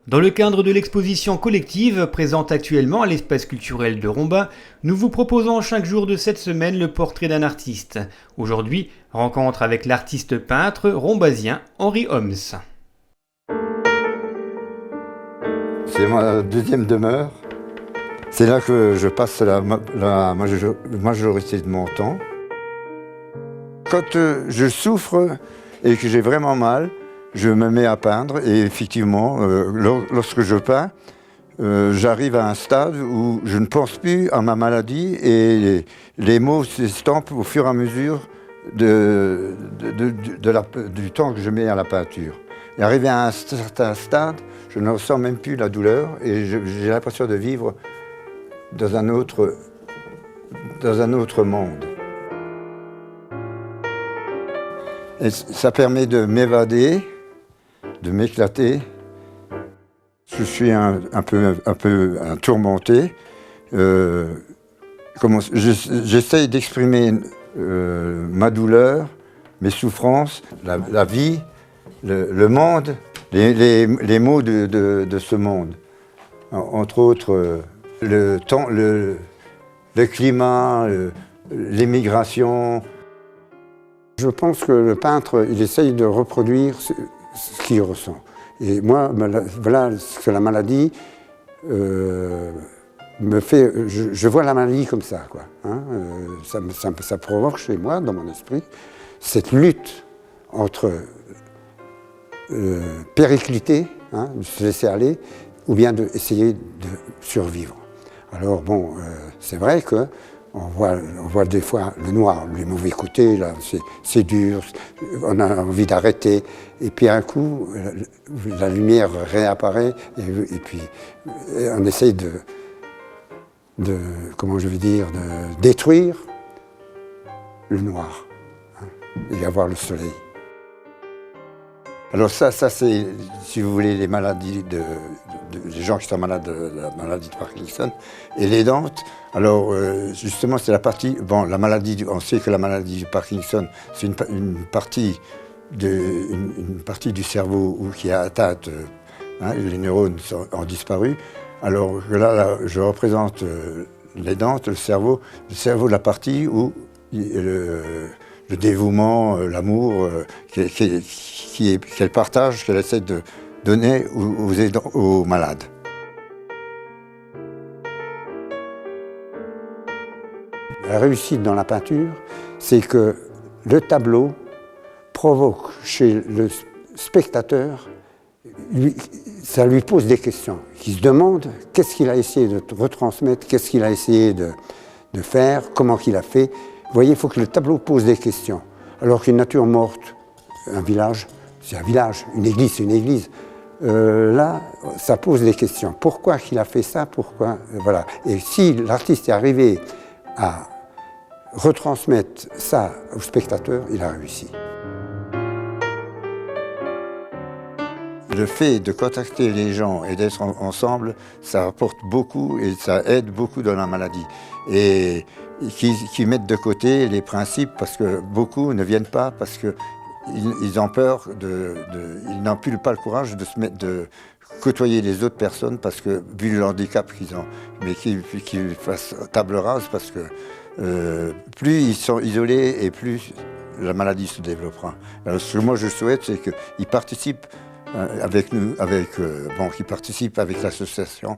Dans le cadre de l'exposition collective présente actuellement à l'espace culturel de Rombin, nous vous proposons chaque jour de cette semaine le portrait d'un artiste. Aujourd'hui, rencontre avec l'artiste peintre rombasien Henri Homs. C'est ma deuxième demeure. C'est là que je passe la majorité de mon temps. Quand je souffre et que j'ai vraiment mal, je me mets à peindre et effectivement, lorsque je peins, j'arrive à un stade où je ne pense plus à ma maladie et les mots s'estampent au fur et à mesure du temps que je mets à la peinture. Et arrivé à un certain stade, je ne ressens même plus la douleur et j'ai l'impression de vivre dans un autre monde. Et ça permet de m'évader, de m'éclater. Je suis un peu tourmenté. J'essaye d'exprimer ma douleur, mes souffrances, la vie, le monde, les maux de ce monde. Entre autres, le temps, le climat, l'émigration. Je pense que le peintre, il essaye de reproduire ce qu'il ressent. Et moi, voilà ce que la maladie me fait. Je vois la maladie comme ça, quoi. Hein, ça provoque chez moi, dans mon esprit, cette lutte entre péricliter, hein, de se laisser aller, ou bien d'essayer de survivre. Alors bon, c'est vrai que on voit des fois le noir, les mauvais côtés, là, c'est dur, on a envie d'arrêter. Et puis un coup, la lumière réapparaît et puis on essaye de comment je veux dire, de détruire le noir, hein, et avoir le soleil. Alors ça c'est, si vous voulez, les maladies les gens qui sont malades de la maladie de Parkinson et les dentes. Alors justement, c'est la partie, bon, la maladie, on sait que la maladie de Parkinson, c'est une partie du cerveau qui est atteinte, hein, les neurones ont disparu. Alors là je représente les dentes, le cerveau, la partie où le dévouement, l'amour qu'elle partage, qu'elle essaie de donner aux malades. La réussite dans la peinture, c'est que le tableau provoque chez le spectateur, ça lui pose des questions. Il se demande qu'est-ce qu'il a essayé de retransmettre, qu'est-ce qu'il a essayé de faire, comment qu'il a fait. Vous voyez, il faut que le tableau pose des questions. Alors qu'une nature morte, un village, c'est un village, une église, c'est une église. Là, ça pose des questions. Pourquoi qu'il a fait ça? Pourquoi? Voilà. Et si l'artiste est arrivé à retransmettre ça au spectateur, il a réussi. Le fait de contacter les gens et d'être ensemble, ça apporte beaucoup et ça aide beaucoup dans la maladie. Et qui mettent de côté les principes parce que beaucoup ne viennent pas parce qu'ils ont peur ils n'ont plus pas le courage de côtoyer les autres personnes parce que, vu le handicap qu'ils ont, mais qu'ils fassent table rase parce que plus ils sont isolés et plus la maladie se développera. Alors, ce que moi je souhaite, c'est qu'ils participent avec nous, qu'ils participent avec l'association